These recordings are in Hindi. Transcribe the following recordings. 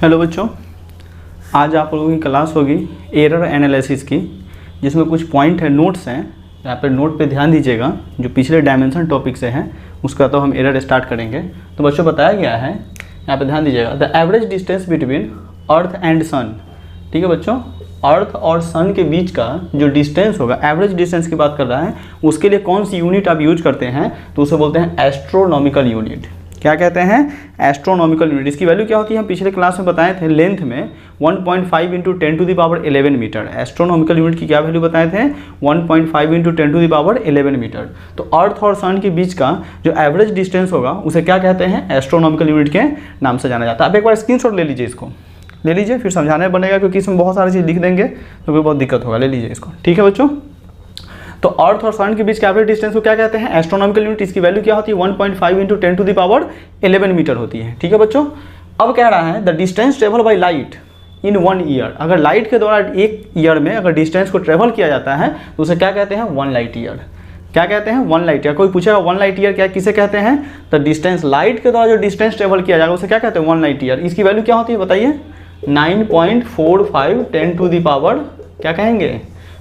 हेलो बच्चों, आज आप लोगों की क्लास होगी एरर एनालिसिस की, जिसमें कुछ पॉइंट है, नोट्स हैं। यहाँ पर नोट पे ध्यान दीजिएगा। जो पिछले डायमेंशन टॉपिक से हैं उसका तो हम एरर स्टार्ट करेंगे। तो बच्चों बताया गया है, यहाँ पे ध्यान दीजिएगा, the average distance between earth and sun. ठीक है बच्चों, अर्थ और सन के बीच का जो डिस्टेंस होगा, एवरेज डिस्टेंस की बात कर रहा है, उसके लिए कौन सी यूनिट आप यूज करते हैं तो उसे बोलते हैं एस्ट्रोनॉमिकल यूनिट। क्या कहते हैं? Astronomical unit. इसकी वैल्यू क्या होती है हम पिछले क्लास में बताए थे, लेंथ में 1.5 × 10⁻11 मीटर। एस्ट्रोनॉमिकल यूनिट की क्या वैल्यू बताए थे? 1.5 × 10⁻11 मीटर। तो अर्थ और सन के बीच का जो एवरेज डिस्टेंस होगा उसे क्या कहते हैं? एस्ट्रोनॉमिकल यूनिट के नाम से जाना जाता है। आप एक बार स्क्रीनशॉट ले लीजिए, इसको ले लीजिए, फिर समझाने बनेगा, क्योंकि इसमें बहुत सारी चीज़ लिख देंगे तो फिर बहुत दिक्कत होगा। ले लीजिए इसको, ठीक है बच्चों। तो अर्थ और सन के बीच के एवरेज डिस्टेंस को क्या कहते हैं? Astronomical unit. इसकी वैल्यू क्या होती है? 1.5 × 10⁻11 मीटर होती है। ठीक है बच्चों। अब कह रहा है the distance travel by light in 1 year. अगर लाइट के द्वारा 1 ईयर में अगर डिस्टेंस को ट्रेवल किया जाता है तो उसे क्या कहते हैं? 1 लाइट ईयर। क्या कहते हैं? 1 लाइट ईयर। कोई पूछेगा 1 लाइट ईयर क्या किसे कहते हैं? द डिस्टेंस, लाइट के द्वारा जो डिस्टेंस ट्रेवल किया जाएगा उसे क्या कहते हैं? 1 लाइट ईयर। इसकी वैल्यू क्या होती है बताइए? 9.45 10⁻, क्या कहेंगे?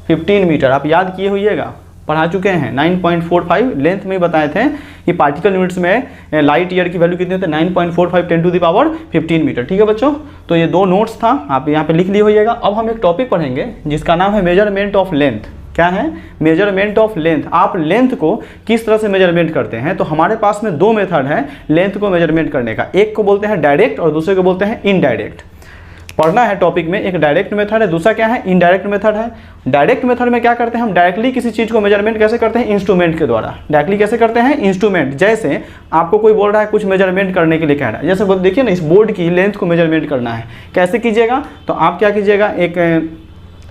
15 मीटर। आप याद किए होइएगा, पढ़ा चुके हैं। 9.45 लेंथ में बताए थे कि पार्टिकल यूनिट्स में लाइट ईयर की वैल्यू कितनी होती है? 9.45 10⁻15 मीटर। ठीक है बच्चों, तो ये दो नोट्स था, आप यहाँ पे लिख लिए होइएगा। अब हम एक टॉपिक पढ़ेंगे जिसका नाम है मेजरमेंट ऑफ लेंथ। क्या है? Measurement of length. आप लेंथ को किस तरह से मेजरमेंट करते हैं? तो हमारे पास में 2 मेथड है लेंथ को मेजरमेंट करने का। एक को बोलते हैं डायरेक्ट और दूसरे को बोलते हैं इनडायरेक्ट। पढ़ना है टॉपिक में, एक डायरेक्ट मेथड है, दूसरा क्या है? इनडायरेक्ट मेथड है। डायरेक्ट मेथड में क्या करते हैं हम? डायरेक्टली किसी चीज़ को मेजरमेंट कैसे करते हैं? इंस्ट्रूमेंट के द्वारा। डायरेक्टली कैसे करते हैं? इंस्ट्रूमेंट। जैसे आपको कोई बोल रहा है कुछ मेजरमेंट करने के लिए कह रहा है, जैसे देखिए ना, इस बोर्ड की लेंथ को मेजरमेंट करना है, कैसे कीजिएगा? तो आप क्या कीजिएगा, एक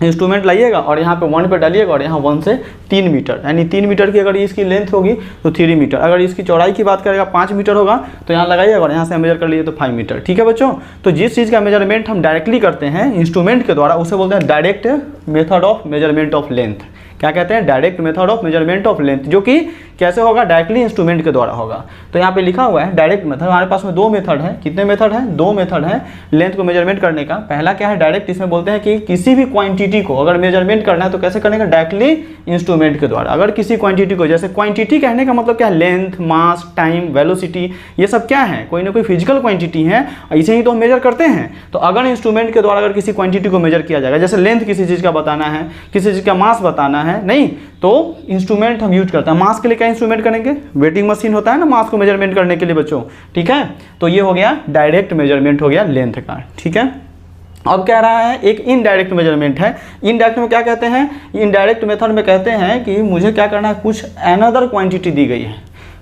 इंस्ट्रूमेंट लाइएगा और यहाँ पे 1 पे डालिएगा और यहाँ 1 से 3 मीटर, यानी 3 मीटर की अगर इसकी लेंथ होगी तो 3 मीटर। अगर इसकी चौड़ाई की बात करेगा 5 मीटर होगा तो यहाँ लगाइएगा और यहाँ से मेजर कर लिए तो 5 मीटर। ठीक है बच्चों। तो जिस चीज़ का मेजरमेंट हम डायरेक्टली करते हैं इंस्ट्रूमेंट के द्वारा उसे बोलते हैं direct method of measurement of length. क्या कहते हैं? Direct method of measurement of length, जो कि कैसे होगा? डायरेक्टली इंस्ट्रूमेंट के द्वारा होगा। तो यहाँ पे लिखा हुआ है डायरेक्ट मेथड। हमारे पास में 2 मेथड है। कितने मेथड है? 2 मेथड है लेंथ को मेजरमेंट करने का। पहला क्या है? डायरेक्ट। इसमें बोलते हैं कि किसी भी क्वांटिटी को अगर मेजरमेंट करना है तो कैसे करेंगे? डायरेक्टली इंस्ट्रूमेंट के द्वारा। अगर किसी क्वांटिटी को, जैसे क्वांटिटी कहने का मतलब क्या है? लेंथ, मास, टाइम, वेलोसिटी, ये सब क्या है? कोई ना कोई फिजिकल क्वांटिटी है, इसे ही तो हम मेजर करते हैं। तो अगर इंस्ट्रूमेंट के द्वारा अगर किसी क्वांटिटी को मेजर किया जाएगा, जैसे लेंथ किसी चीज़ का बताना है, किसी चीज़ का मास बताना है, नहीं तो इंस्ट्रूमेंट हम यूज करते हैं। मास के लिए क्या इंस्ट्रूमेंट करेंगे? वेटिंग मशीन होता है ना मास को मेजरमेंट करने के लिए बच्चों। ठीक है, तो ये हो गया डायरेक्ट मेजरमेंट हो गया लेंथ का। ठीक है। अब कह रहा है एक इनडायरेक्ट मेजरमेंट है। इनडायरेक्ट में क्या कहते हैं? इनडायरेक्ट मेथड में कहते हैं कि मुझे क्या करना है, कुछ अनदर क्वांटिटी दी गई है,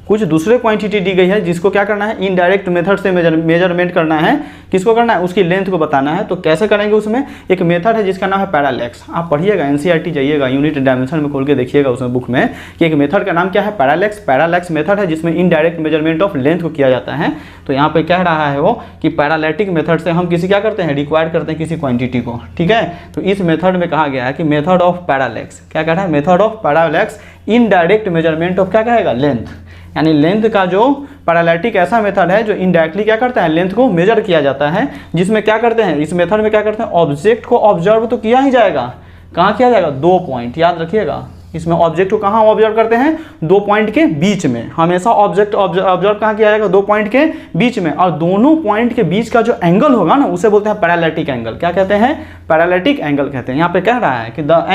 कुछ दूसरे क्वांटिटी दी गई है, जिसको क्या करना है? इनडायरेक्ट मेथड से मेजरमेंट करना है। किसको करना है? उसकी लेंथ को बताना है। तो कैसे करेंगे? उसमें एक मेथड है जिसका नाम है पैरालैक्स। आप पढ़िएगा, एनसीईआरटी जाइएगा, यूनिट डायमेंशन में खोल के देखिएगा उसमें बुक में कि एक मेथड का नाम क्या है? पैरालैक्स। पैरालैक्स मेथड है जिसमें इनडायरेक्ट मेजरमेंट ऑफ लेंथ को किया जाता है। तो यहाँ पे कह रहा है वो कि पैरालैटिक मेथड से हम किसी क्या करते हैं? रिक्वायर करते हैं किसी क्वांटिटी को। ठीक है, तो इस मेथड में कहा गया है कि मेथड ऑफ पैरालैक्स। क्या कह रहा है? Method of parallax indirect measurement of क्या कहेगा? लेंथ। यानी लेंथ का जो पैरालैटिक ऐसा मेथड है जो इनडायरेक्टली क्या करता है? लेंथ को मेजर किया जाता है। जिसमें क्या करते हैं? इस मेथड में क्या करते हैं? ऑब्जेक्ट को ऑब्जर्व तो किया ही जाएगा। कहाँ किया जाएगा? 2 पॉइंट, याद रखिएगा। इसमें ऑब्जेक्ट को कहाँ ऑब्जर्व करते हैं? 2 पॉइंट के बीच में। हमेशा ऑब्जेक्ट ऑब्जर्व कहाँ किया जाएगा? 2 पॉइंट के बीच में। और दोनों पॉइंट के बीच का जो एंगल होगा ना उसे बोलते हैं पैरालैटिक एंगल। क्या कहते हैं? पैरालैटिक एंगल कहते हैं। यहाँ पे कह रहा है कि the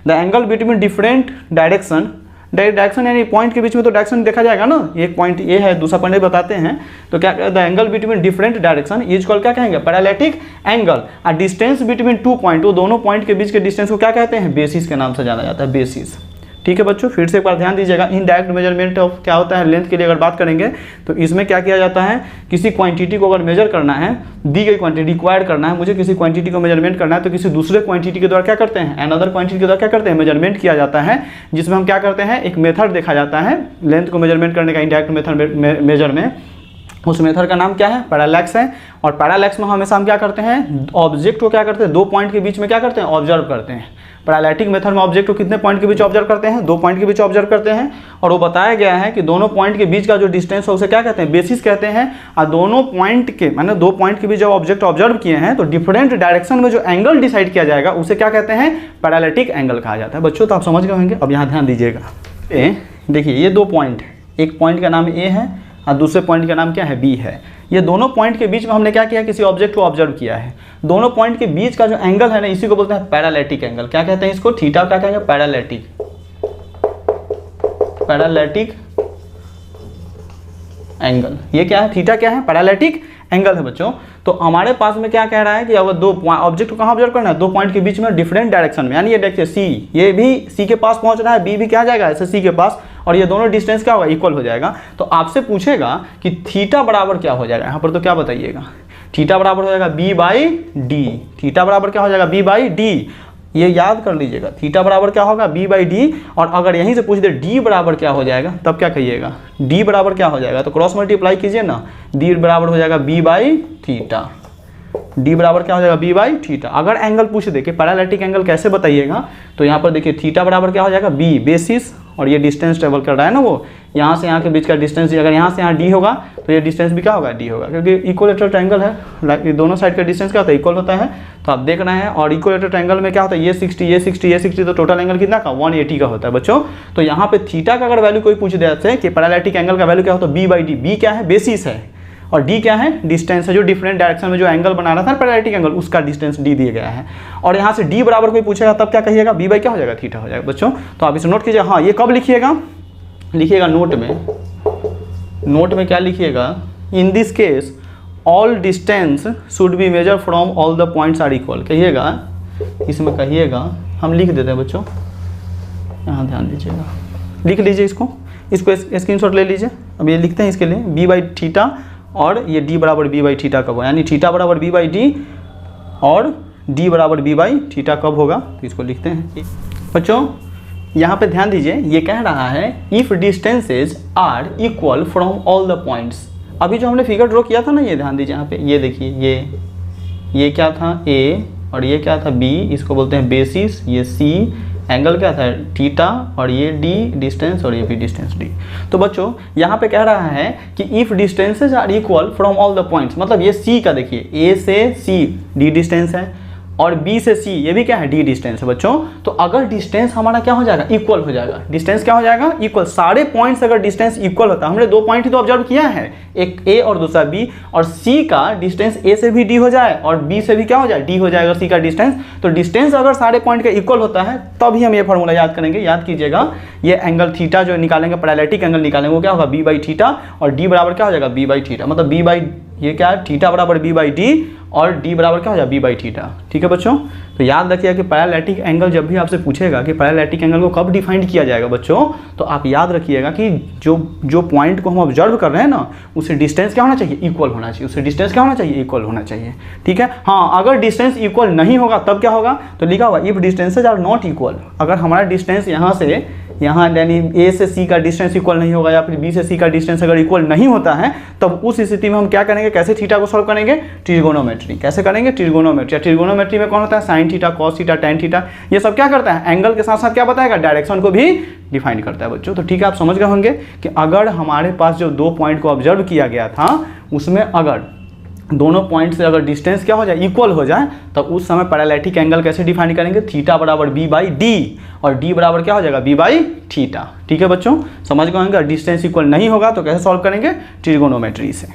angle between different direction यानी पॉइंट के बीच में तो डायरेक्शन देखा जाएगा ना, एक पॉइंट ए है, दूसरा पॉइंट बताते हैं। तो क्या the angle between different direction is called क्या कहेंगे? पैरालैटिक एंगल। और डिस्टेंस बिटवीन 2 पॉइंट, वो दोनों पॉइंट के बीच के डिस्टेंस को क्या कहते हैं? बेसिस के नाम से जाना जाता है, बेसिस। ठीक है बच्चों, फिर से एक बार ध्यान दीजिएगा। इनडायरेक्ट मेजरमेंट ऑफ क्या होता है? लेंथ के लिए अगर बात करेंगे तो इसमें क्या किया जाता है? किसी क्वांटिटी को अगर मेजर करना है, दी गई क्वांटिटी रिक्वायर्ड करना है, मुझे किसी क्वांटिटी को मेजरमेंट करना है, तो किसी दूसरे क्वांटिटी के द्वारा क्या करते हैं? अनदर क्वांटिटी के द्वारा क्या करते हैं? मेजरमेंट किया जाता है। जिसमें हम क्या करते हैं? एक मेथड देखा जाता है लेंथ को मेजरमेंट करने का इनडायरेक्ट मेथड मेजर में। उस मेथड का नाम क्या है? पैरालैक्स है। और पैरालैक्स में हमेशा हम क्या करते हैं? ऑब्जेक्ट को क्या करते हैं? 2 पॉइंट के बीच में क्या करते हैं? ऑब्जर्व करते हैं। पैरालैटिक मेथड में ऑब्जेक्ट को कितने पॉइंट के बीच ऑब्जर्व करते हैं, 2 पॉइंट के बीच ऑब्जर्व करते हैं। और वो बताया गया है कि दोनों पॉइंट के बीच का जो डिस्टेंस है उसे क्या कहते हैं, बेसिस कहते हैं। और दोनों पॉइंट के माने 2 पॉइंट के बीच जब ऑब्जेक्ट ऑब्जर्व किए हैं तो डिफरेंट डायरेक्शन में जो एंगल डिसाइड किया जाएगा उसे क्या कहते हैं, पैरालैटिक एंगल कहा जाता है। बच्चों तो आप समझ गए होंगे। अब यहाँ ध्यान दीजिएगा, देखिए ये 2 पॉइंट है, एक पॉइंट का नाम ए है और दूसरे पॉइंट का नाम क्या है, बी है। ये दोनों पॉइंट के बीच में हमने क्या किया, किसी ऑब्जेक्ट को ऑब्जर्व किया है। दोनों पॉइंट के बीच का जो एंगल है ना, इसी को बोलते हैं पैरालैटिक एंगल। क्या कहते हैं इसको, थीटा क्या कहेंगे, पैरालैटिक एंगल। ये क्या है, थीटा क्या है, पैरालैटिक एंगल है बच्चों। तो हमारे पास में क्या कह रहा है कि अगर 2 ऑब्जेक्ट को कहाँ ऑब्जर्व करना है, 2 पॉइंट के बीच में डिफरेंट डायरेक्शन में, यानी ये देखिए सी, ये भी सी के पास पहुंच रहा है, बी भी क्या जाएगा ऐसे सी के पास, और ये दोनों डिस्टेंस क्या होगा, इक्वल हो जाएगा। तो आपसे पूछेगा कि थीटा बराबर क्या हो जाएगा, यहाँ पर तो क्या बताइएगा, थीटा बराबर हो जाएगा बी बाई डी। थीटा बराबर क्या हो जाएगा, बी बाई डी। ये याद कर लीजिएगा, थीटा बराबर क्या होगा, बी बाई डी। और अगर यहीं से पूछ दे डी बराबर क्या हो जाएगा, तब क्या कहिएगा, डी बराबर क्या हो जाएगा, तो क्रॉस मल्टीप्लाई कीजिए ना, डी बराबर हो जाएगा बी बाई थीटा। डी बराबर क्या हो जाएगा, बी बाई थीटा। अगर एंगल पूछ दे कि पैरालैटिक एंगल कैसे बताइएगा, तो यहाँ पर देखिए थीटा बराबर क्या हो जाएगा, बी बेसिस, और ये डिस्टेंस ट्रेवल कर रहा है ना, वो यहाँ से यहाँ के बीच का डिस्टेंस, अगर यहाँ से यहाँ डी होगा तो ये डिस्टेंस भी क्या होगा, डी होगा, क्योंकि इक्वलेटरल ट्रायंगल है, दोनों साइड का डिस्टेंस क्या होता है, इक्वल होता है। तो आप देख रहे हैं, और इक्वलेटरल ट्रायंगल में क्या होता है, ये 60 ये 60 ये 60, तो टोटल एंगल कितना का, 180 का होता है बच्चों। तो यहाँ पे थीटा का अगर वैल्यू कोई पूछ दे आपसे कि पैरालैटिक एंगल का वैल्यू क्या होता है, बी बाई डी। बी क्या है, बेसिस है, और डी क्या है, डिस्टेंस है, जो डिफरेंट डायरेक्शन में जो एंगल बना रहा था पैरालैटिक एंगल, उसका डिस्टेंस डी दिया गया है। और यहाँ से डी बराबर कोई पूछेगा तब क्या कहिएगा, बी बाई क्या हो जाएगा, थीटा हो जाएगा बच्चों। तो आप इसे नोट कीजिए। हाँ, ये कब लिखिएगा, लिखिएगा नोट में, नोट में क्या लिखिएगा, in this case all distance should be measure from all the points are equal, कहिएगा, इसमें कहिएगा, हम लिख देते हैं बच्चों, यहाँ ध्यान दीजिएगा, लिख लीजिए इसको स्क्रीनशॉट ले लीजिए। अब ये लिखते हैं इसके लिए, बी बाई थीटा और ये डी बराबर बी बाई थीटा कब होगा, यानी थीटा बराबर बी बाई डी और डी बराबर बी बाई थीटा कब होगा, तो इसको लिखते हैं बच्चों। यहाँ पे ध्यान दीजिए, ये कह रहा है if distances are equal from all the points. अभी जो हमने फिगर ड्रॉ किया था ना, ये ध्यान दीजिए यहाँ पे, ये देखिए, ये क्या था, ए, और ये क्या था, बी, इसको बोलते हैं बेसिस, ये सी, एंगल क्या था, थीटा, और ये डी डिस्टेंस, और ये भी डिस्टेंस डी। तो बच्चों यहाँ पे कह रहा है कि if distances are equal from all the points, मतलब ये सी का देखिए, ए से सी डी डिस्टेंस है, और बी से सी ये भी क्या है, डी डिस्टेंस है बच्चों। तो अगर डिस्टेंस हमारा क्या हो जाएगा, इक्वल हो जाएगा, डिस्टेंस क्या हो जाएगा, इक्वल। सारे पॉइंट्स अगर डिस्टेंस इक्वल होता है, हमने 2 पॉइंट ही तो ऑब्जर्व किया है, एक ए और दूसरा बी, और सी का डिस्टेंस ए से भी डी हो जाए और बी से भी क्या हो जाए, डी हो जाएगा सी का डिस्टेंस। तो डिस्टेंस अगर सारे पॉइंट का इक्वल होता है तभी हम ये फॉर्मूला याद करेंगे। याद कीजिएगा, ये एंगल थीटा जो निकालेंगे, पैरालैटिक एंगल निकालेंगे, वो क्या होगा, बी बाई थीटा, और डी बराबर क्या हो जाएगा, बी बाई थीटा, मतलब बी बाई, ये क्या है, थीटा बराबर बी बाई डी, और डी बराबर क्या हो जाएगा, बी बाई थीटा। ठीक है बच्चों, तो याद रखिएगा कि पैरालैटिक एंगल जब भी आपसे पूछेगा कि पैरालैटिक एंगल को कब डिफाइंड किया जाएगा बच्चों, तो आप याद रखिएगा कि जो पॉइंट को हम ऑब्जर्व कर रहे हैं ना, उससे डिस्टेंस क्या होना चाहिए, इक्वल होना चाहिए, उससे डिस्टेंस क्या होना चाहिए, इक्वल होना चाहिए। ठीक है। हाँ, अगर डिस्टेंस इक्वल नहीं होगा तब क्या होगा, तो लिखा हुआ if distances are not equal. अगर हमारा डिस्टेंस यहाँ से यहाँ यानी ए से सी का डिस्टेंस इक्वल नहीं होगा, या फिर बी से सी का डिस्टेंस अगर इक्वल नहीं होता है, तब उस स्थिति में हम क्या करेंगे, कैसे थीटा को सॉल्व करेंगे, ट्रिगोनोमेट्री। कैसे करेंगे, ट्रिगोनोमेट्री। ट्रिगोनोमेट्री में कौन होता है, sine theta, cos theta, tan theta, ये सब क्या करता है, एंगल के साथ साथ क्या बताएगा, डायरेक्शन को भी डिफाइन करता है बच्चों। तो ठीक है, आप समझ गए होंगे कि अगर हमारे पास जो 2 पॉइंट को ऑब्जर्व किया गया था, उसमें अगर दोनों पॉइंट से अगर डिस्टेंस क्या हो जाए, इक्वल हो जाए, तब उस समय पैरालैटिक एंगल कैसे डिफाइन करेंगे, थीटा बराबर बी बाई डी, और डी बराबर क्या हो जाएगा, बी बाई थीटा। ठीक है बच्चों, समझ गए होंगे। डिस्टेंस इक्वल नहीं होगा तो कैसे सॉल्व करेंगे, ट्रिगोनोमेट्री से।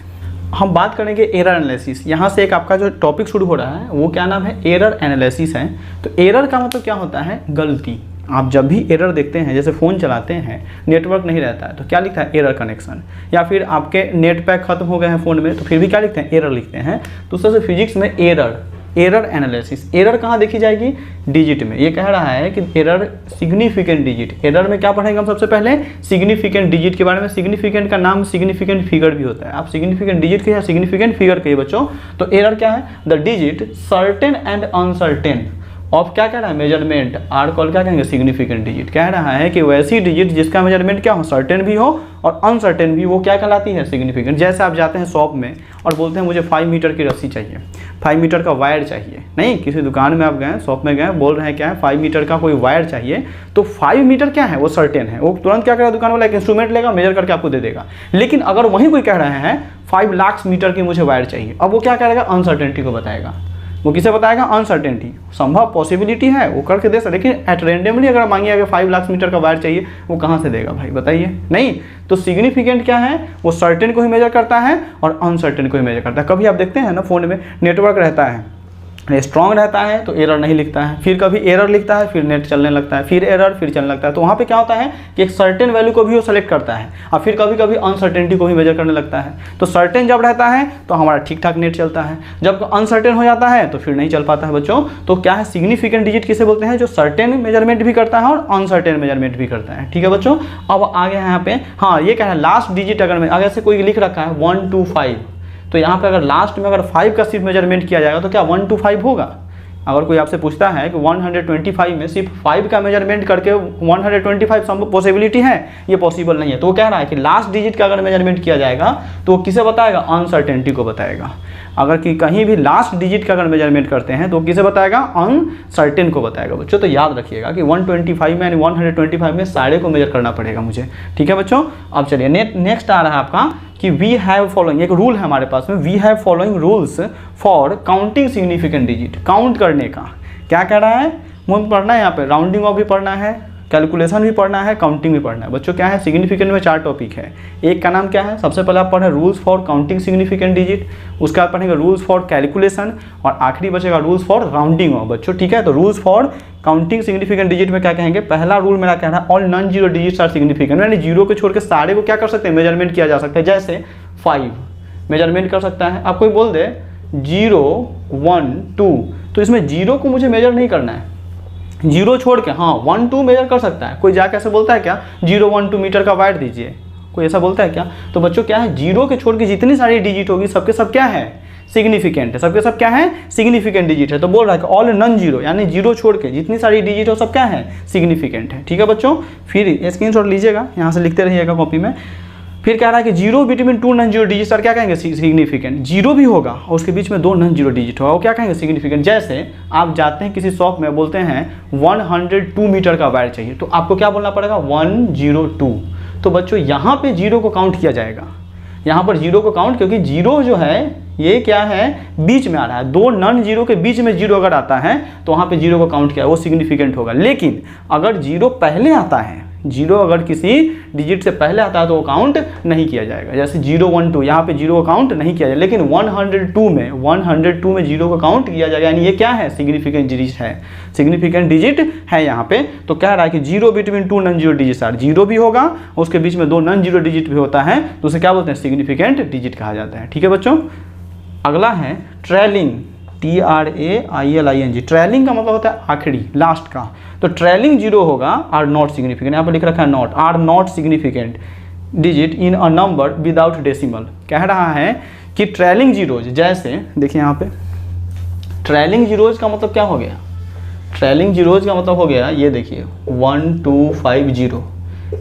हम बात करेंगे एरर एनालिसिस। यहाँ से एक आपका जो टॉपिक शुरू हो रहा है वो क्या नाम है, एरर एनालिसिस है। तो एरर का मतलब क्या होता है, गलती। आप जब भी एरर देखते हैं, जैसे फ़ोन चलाते हैं, नेटवर्क नहीं रहता है तो क्या लिखता है, एरर कनेक्शन, या फिर आपके नेट पैक खत्म हो गए हैं फ़ोन में तो फिर भी क्या लिखते हैं, एरर लिखते हैं। दूसरे से फिजिक्स में एरर एनालिसिस, एरर कहाँ देखी जाएगी, डिजिट में। ये कह रहा है कि एरर सिग्निफिकेंट डिजिट, एरर में क्या पढ़ेंगे हम सबसे पहले, सिग्निफिकेंट डिजिट के बारे में। सिग्निफिकेंट का नाम सिग्निफिकेंट फिगर भी होता है, आप सिग्निफिकेंट डिजिट कहिए, सिग्निफिकेंट फिगर कहिए बच्चों। तो एरर क्या है, the digit certain and uncertain of क्या कह रहा है, मेजरमेंट, आर कॉल क्या कहेंगे, सिग्निफिकेंट डिजिट। कह रहा है कि वैसी डिजिट जिसका मेजरमेंट क्या हो, सर्टेन भी हो और अनसर्टेन भी, वो क्या कहलाती है, सिग्निफिकेंट। जैसे आप जाते हैं शॉप में और बोलते हैं मुझे 5 मीटर की रस्सी चाहिए, 5 मीटर का वायर चाहिए, नहीं किसी दुकान में आप गए, शॉप में गए, बोल रहे हैं क्या है 5 मीटर का कोई वायर चाहिए, तो 5 मीटर क्या है, वो सर्टेन है, वो तुरंत क्या करेगा, दुकान वाला एक इंस्ट्रूमेंट लेगा, मेजर करके आपको दे देगा। लेकिन अगर वहीं कोई कह रहे हैं 5 लाख मीटर की मुझे वायर चाहिए, अब वो क्या करेगा, अनसर्टेनिटी को बताएगा। वो किसे बताएगा, अनसर्टेनिटी, संभव पॉसिबिलिटी है वो करके दे सकते, लेकिन एट रेंडमली अगर मांगिएगा 5 लाख मीटर का वायर चाहिए, वो कहाँ से देगा भाई, बताइए। नहीं, तो सिग्निफिकेंट क्या है, वो सर्टेन को ही मेजर करता है और अनसर्टेन को ही मेजर करता है। कभी आप देखते हैं ना फोन में नेटवर्क रहता है, स्ट्रॉन्ग रहता है तो एरर नहीं लिखता है, फिर कभी एरर लिखता है, फिर नेट चलने लगता है, फिर एरर, फिर चलने लगता है। तो वहाँ पे क्या होता है कि एक सर्टेन वैल्यू को भी वो सेलेक्ट करता है और फिर कभी कभी अनसर्टेनिटी को भी मेजर करने लगता है। तो सर्टेन जब रहता है तो हमारा ठीक ठाक नेट चलता है, जब अनसर्टेन हो जाता है तो फिर नहीं चल पाता है बच्चों। तो क्या है, सिग्निफिकेंट डिजिट किसे बोलते हैं, जो सर्टेन मेजरमेंट भी करता है और अनसर्टेन मेजरमेंट भी करता है। ठीक है बच्चों, अब आगे यहाँ पे हाँ ये क्या है, लास्ट डिजिट अगर अगर से कोई लिख रखा है 1 to 5, तो यहाँ पे अगर लास्ट में अगर 5 का सिर्फ मेजरमेंट किया जाएगा तो क्या 1 to 5 होगा। अगर कोई आपसे पूछता है कि 125 में सिर्फ 5 का मेजरमेंट करके 125 संभव पॉसिबिलिटी है, ये पॉसिबल नहीं है। तो वो कह रहा है कि लास्ट डिजिट का अगर मेजरमेंट किया जाएगा तो वो किसे बताएगा, अनसर्टेनिटी को बताएगा। अगर कि कहीं भी लास्ट डिजिट का अगर मेजरमेंट करते हैं तो किसे बताएगा, अनसर्टेन को बताएगा बच्चों। तो याद रखिएगा कि 125 में यानी 125 में सारे को मेजर करना पड़ेगा मुझे। ठीक है बच्चों, अब चलिए नेक्स्ट आ रहा है आपका कि वी हैव फॉलोइंग, एक रूल है हमारे पास में, we have following rules for counting significant digit. Count करने का क्या कह रहा है, मुझे पढ़ना है यहाँ पे, राउंडिंग ऑफ भी पढ़ना है, कैलकुलेशन भी पढ़ना है, काउंटिंग भी पढ़ना है बच्चों। क्या है, सिग्निफिकेंट में 4 टॉपिक है। एक का नाम क्या है, सबसे पहले आप पढ़ें rules for counting significant digit, उसके बाद पढ़ेंगे रूल्स फॉर कैलकुलेशन और आखिरी बचेगा रूल्स फॉर राउंडिंग ऑफ बच्चों। ठीक है, तो rules for counting significant digit में क्या कहेंगे, पहला रूल मेरा कह रहा है all non zero digits are significant, यानी जीरो को छोड़ के सारे को क्या कर सकते हैं, मेजरमेंट किया जा सकता है। जैसे 5 मेजरमेंट कर सकता है, आप कोई बोल दे 0 1 2, तो इसमें 0 को मुझे मेजर नहीं करना है, 0 छोड़ के हाँ 1 2 मेजर कर सकता है। कोई जाके ऐसे बोलता है क्या 0 1 2 मीटर का वायर दीजिए, कोई ऐसा बोलता है क्या। तो बच्चों क्या है, 0 के छोड़ के जितनी सारी डिजिट होगी सबके सब क्या है, सिग्निफिकेंट है, सबके सब क्या है, सिग्निफिकेंट डिजिट है। तो बोल रहा है कि ऑल नॉन जीरो यानी 0 छोड़ के जितनी सारी डिजिट हो सब क्या है, सिग्निफिकेंट है। ठीक है बच्चों, फिर स्क्रीनशॉट लीजिएगा, यहाँ से लिखते रहिएगा कॉपी में। फिर कह रहा है कि 0 between 2 non zero digit sir क्या कहेंगे, सिग्निफिकेंट। 0 भी होगा और उसके बीच में 2 नॉन जीरो डिजिट होगा, वो क्या कहेंगे, सिग्निफिकेंट। जैसे आप जाते हैं किसी शॉप में, बोलते हैं 102 मीटर का वायर चाहिए, तो आपको क्या बोलना पड़ेगा, 102। तो बच्चों यहाँ पे 0 को काउंट किया जाएगा, यहाँ पर 0 को काउंट, क्योंकि 0 जो है ये क्या है, बीच में आ रहा है, 2 नॉन जीरो के बीच में 0 अगर आता है तो वहाँ पे 0 को काउंट किया, वो सिग्निफिकेंट होगा। लेकिन अगर 0 पहले आता है, 0 अगर किसी डिजिट से पहले आता है तो वो काउंट नहीं किया जाएगा। जैसे 0 1 2, यहाँ पे 0 को काउंट नहीं किया जाएगा, लेकिन 102 में 0 को काउंट किया जाएगा, यानी ये क्या है, सिग्निफिकेंट डिजिट है, सिग्निफिकेंट डिजिट है यहाँ पे। तो कह रहा है कि 0 between 2 non zero digit are, 0 भी होगा उसके बीच में 2 नॉन जीरो डिजिट भी होता है, तो उसे क्या बोलते हैं, सिग्निफिकेंट डिजिट कहा जाता है। ठीक है बच्चों, अगला है ट्रेलिंग, TRAILING। ट्रेलिंग का मतलब होता है आखिरी, लास्ट का। तो ट्रेलिंग 0 होगा, आर नॉट सिग्निफिकेंट, यहाँ पर लिख रखा है not, are not significant digit in a number without decimal. कह रहा है कि ट्रेलिंग जीरोज, जैसे देखिए यहाँ पे ट्रेलिंग जीरोज का मतलब क्या हो गया, ट्रेलिंग जीरोज का मतलब हो गया, ये देखिए 1250,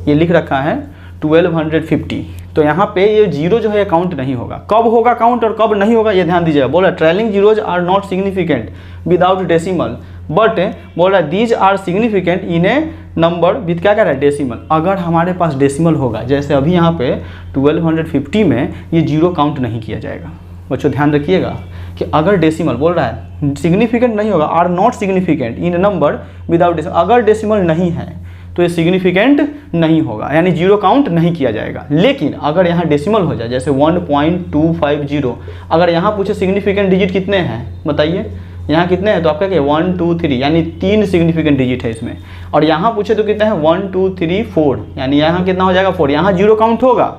ये लिख रखा है 1250। तो यहाँ पे ये 0 जो है काउंट नहीं होगा। कब होगा काउंट और कब नहीं होगा ये ध्यान दीजिएगा। बोला trailing zeros are not significant without decimal, but बोल रहा है these are significant in a number with क्या कह रहा है, डेसिमल। अगर हमारे पास डेसिमल होगा, जैसे अभी यहाँ पे 1250 में ये 0 काउंट नहीं किया जाएगा। बच्चों ध्यान रखिएगा कि अगर डेसिमल बोल रहा है सिग्निफिकेंट नहीं होगा, are not significant in a number without decimal, अगर डेसिमल नहीं है तो ये सिग्निफिकेंट नहीं होगा, यानी 0 काउंट नहीं किया जाएगा। लेकिन अगर यहाँ डेसिमल हो जाए, जैसे 1.250, अगर यहाँ पूछे सिग्निफिकेंट डिजिट कितने हैं बताइए, यहाँ कितने हैं, तो आपका क्या 1 2 3, यानी 3 सिग्निफिकेंट डिजिट है इसमें। और यहाँ पूछे तो कितने हैं 1 2 3 4, यानी यहाँ कितना हो जाएगा 4, यहाँ 0 काउंट होगा।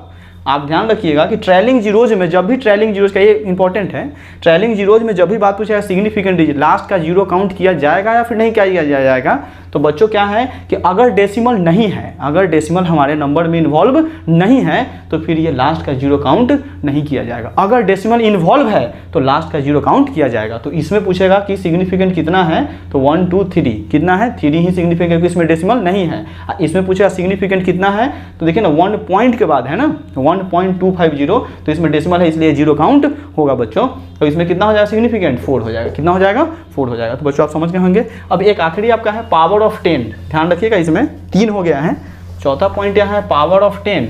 आप ध्यान रखिएगा कि ट्रेलिंग जीरोज में जब भी ट्रेलिंग जीरोज का, ये इंपॉर्टेंट है, ट्रेलिंग जीरोज में जब भी बात पूछेगा सिग्निफिकेंट डिजिट लास्ट का जीरो काउंट किया जाएगा या फिर नहीं किया जाएगा, तो बच्चों क्या है कि अगर डेसिमल नहीं है, अगर डेसिमल हमारे नंबर में इन्वॉल्व नहीं है तो फिर ये लास्ट का जीरो काउंट नहीं किया जाएगा। अगर डेसिमल इन्वॉल्व है तो लास्ट का जीरो काउंट किया जाएगा। तो इसमें पूछेगा कि सिग्निफिकेंट कितना है, तो 1 2 3 कितना है, 3 ही सिग्निफिकेंट, क्योंकि इसमें डेसिमल नहीं है। इसमें पूछेगा सिग्निफिकेंट कितना है, तो देखिए ना 1 पॉइंट के बाद है ना 1.250, तो इसमें डेसिमल है इसलिए जीरो काउंट होगा बच्चों। तो इसमें कितना हो जाएगा सिग्निफिकेंट, 4 हो जाएगा। कितना हो जाएगा, 4 हो जाएगा। तो बच्चों आप समझ गए होंगे। अब एक आखिरी आपका है पावर ऑफ 10, ध्यान रखिएगा इसमें 3 हो गया है। चौथा पॉइंट यहाँ है पावर ऑफ 10,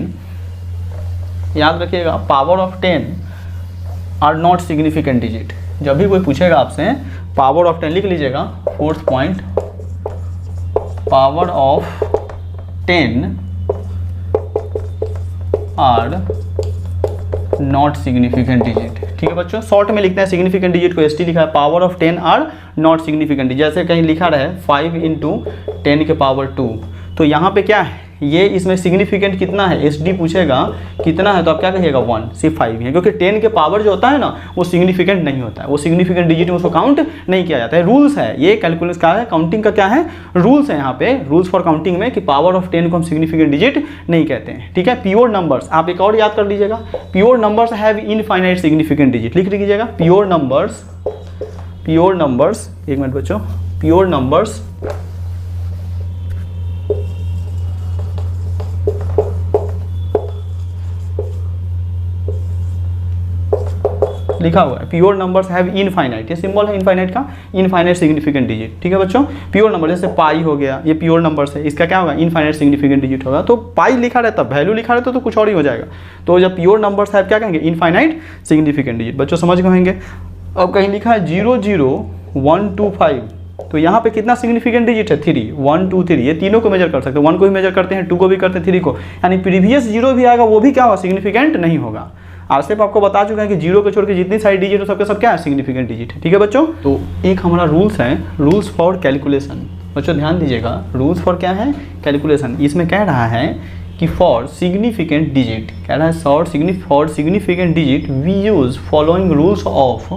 याद रखिएगा power of 10 are not significant digit. जब भी कोई पूछेगा आपसे पावर ऑफ 10 लिख लीजिएगा। Fourth point, power of 10 are not significant digit. ठीक है बच्चों, शॉर्ट में लिखते हैं सिग्निफिकेंट डिजिट को ST लिखा है, power of 10 are not significant. जैसे कहीं लिखा रहे 5 × 10 के पावर 2, तो यहाँ पे क्या है, ये इसमें सिग्निफिकेंट कितना है, SD पूछेगा कितना है, तो आप क्या कहिएगा 1, सिर्फ 5 है, क्योंकि 10 के पावर जो होता है ना वो सिग्निफिकेंट नहीं होता है, वो सिग्निफिकेंट डिजिट में उसको काउंट नहीं किया जाता है। रूल्स है ये, कैलकुलस का है, काउंटिंग का क्या है, रूल्स है यहाँ पे, रूल्स फॉर काउंटिंग में कि पावर ऑफ 10 को हम सिग्निफिकेंट डिजिट नहीं कहते हैं। ठीक है, प्योर नंबर्स आप एक और याद कर लीजिएगा, pure numbers have infinite significant digit, लिख लीजिएगा प्योर नंबर्स, एक मिनट बच्चों, प्योर नंबर्स लिखा हुआ है, प्योर नंबर्स हैव इनफाइनाइट, ये सिंबल है इनफाइनाइट का, इनफाइनाइट सिग्निफिकेंट डिजिट। ठीक है बच्चों, प्योर नंबर जैसे पाई हो गया, ये प्योर नंबर्स है, इसका क्या होगा, इनफाइनाइट सिग्निफिकेंट डिजिट होगा। तो पाई लिखा रहता, वैल्यू लिखा रहता तो कुछ और ही हो जाएगा। तो जब प्योर नंबर्स है क्या कहेंगे, इनफाइनाइट सिग्निफिकेंट डिजिट। बच्चों समझ गए होंगे। अब कहीं लिखा है 0 0 1 2 5, तो यहाँ पे कितना सिग्निफिकेंट डिजिट है, 3, 1 2 3, ये तीनों को मेजर कर सकते हैं, 1 को भी मेजर करते हैं, 2 को भी करते हैं, 3 को, यानी प्रीवियस जीरो भी आएगा वो भी क्या होगा, सिग्निफिकेंट नहीं होगा। आज सिर्फ आपको बता चुका है कि जीरो को छोड़ के जितनी सारी डिजिट हो सबके सब क्या है, सिग्निफिकेंट डिजिट है। ठीक है बच्चों, तो एक हमारा रूल्स है, रूल्स फॉर कैलकुलेशन। बच्चों ध्यान दीजिएगा, रूल्स फॉर क्या है, कैलकुलेशन। इसमें कह रहा है कि फॉर सिग्निफिकेंट डिजिट, कह रहा है for significant digit we use following rules of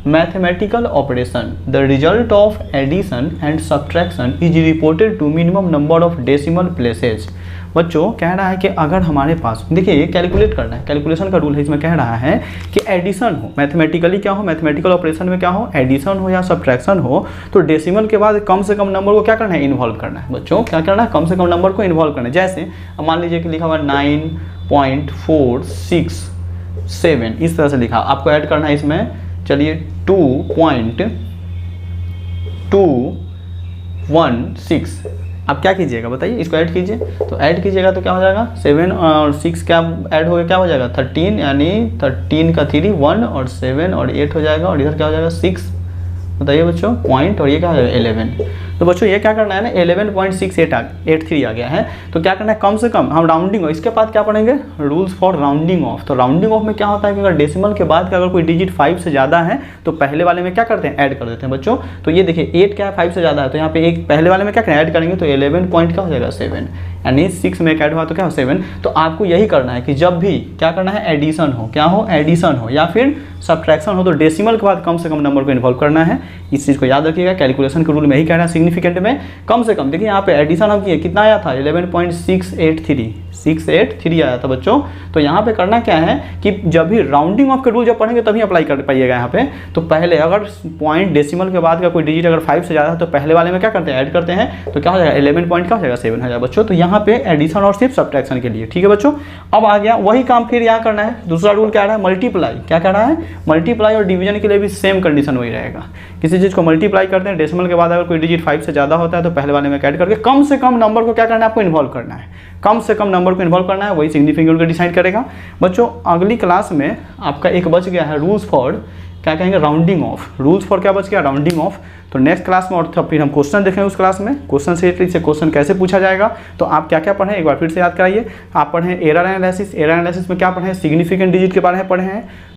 mathematical operation. The result of addition and subtraction is reported to minimum number of decimal places. बच्चों कह रहा है कि अगर हमारे पास, देखिए ये कैलकुलेट करना है, कैलकुलेशन का रूल है, इसमें कह रहा है कि एडिशन हो, मैथमेटिकली क्या हो, मैथमेटिकल ऑपरेशन में क्या हो, एडिशन हो या सब्ट्रैक्शन हो, तो डेसिमल के बाद कम से कम नंबर को क्या करना है, इन्वॉल्व करना है। बच्चों क्या करना है, कम से कम नंबर को इन्वॉल्व करना है। जैसे मान लीजिए कि लिखा हुआ 9.467, इस तरह से लिखा, आपको ऐड करना है इसमें, चलिए 2.216, आप क्या कीजिएगा बताइए, इसको ऐड कीजिए, तो ऐड कीजिएगा तो क्या हो जाएगा, 7 और 6 क्या ऐड हो गया, क्या हो जाएगा 13, यानी 13 का 3 1 और 7 और 8 हो जाएगा, और इधर क्या हो जाएगा 6, बताइए बच्चों, पॉइंट, और ये क्या हो जाएगा 11। तो बच्चों ये क्या करना है ना, 11.6883 आ गया है, तो क्या करना है, कम से कम हम राउंडिंग, इसके बाद क्या पढ़ेंगे, रूल्स फॉर राउंडिंग ऑफ। तो राउंडिंग ऑफ में क्या होता है कि अगर डेसिमल के बाद का अगर कोई डिजिट 5 से ज़्यादा है तो पहले वाले में क्या करते हैं, ऐड कर देते हैं बच्चों। तो ये देखिए 8 क्या है, 5 से ज़्यादा है, तो यहाँ पे एक पहले वाले में क्या करें, ऐड करेंगे, तो 11 पॉइंट क्या हो जाएगा 7, यानी 6 में ऐड हुआ तो क्या हो 7। तो आपको यही करना है कि जब भी क्या करना है, एडिशन हो, क्या हो, एडिशन हो या फिर सब्ट्रैक्शन हो, तो डेसिमल के बाद कम से कम नंबर को इन्वॉल्व करना है। इस चीज़ को याद रखिएगा, कैलकुलेशन के रूल में यही कहना है, सिग्निफिकेंट में कम से कम। देखिए यहाँ पे एडिशन हम किए, कितना आया था, 11.683 आया था बच्चों। तो यहाँ पे करना क्या है कि जब भी राउंडिंग ऑफ के रूल जब पढ़ेंगे तभी अप्लाई कर पाइएगा यहाँ पे। तो पहले अगर पॉइंट डेसिमल के बाद का कोई डिजिट अगर 5 से ज़्यादा है तो पहले वाले में क्या करते हैं, ऐड करते हैं, तो क्या हो जाएगा 11 पॉइंट क्या हो जाएगा 7 हो जाएगा बच्चों। तो यहाँ पे एडिशन और सिर्फ सब्ट्रैक्शन के लिए। ठीक है बच्चों, अब आ गया वही काम फिर यहाँ करना है। दूसरा रूल क्या रहा है, मल्टीप्लाई। क्या कह रहा है, मल्टीप्लाई और डिवीजन के लिए भी सेम कंडीशन वही रहेगा। किसी चीज़ को मल्टीप्लाई करते हैं, डेसिमल के बाद अगर कोई डिजिट 5 से ज़्यादा होता है तो पहले वाले में ऐड करके कम से कम नंबर को क्या करना है, आपको इन्वॉल्व करना है, कम से कम नंबर को इन्वॉल्व करना है, वही सिग्निफिकेंट को डिसाइड करेगा। बच्चों अगली क्लास में आपका एक बच गया है रूल्स फॉर, क्या कहेंगे, राउंडिंग ऑफ। रूल्स फॉर क्या बच गया, राउंडिंग ऑफ। तो नेक्स्ट क्लास में और फिर हम क्वेश्चन देखेंगे उस क्लास में, क्वेश्चन से क्वेश्चन कैसे पूछा जाएगा। तो आप क्या क्या पढ़ें एक बार फिर से याद कराइए। आप पढ़ें एरर एनालिसिस, एरर एनालिसिस में क्या पढ़ें, सिग्निफिकेंट डिजिट के बारे में पढ़े हैं।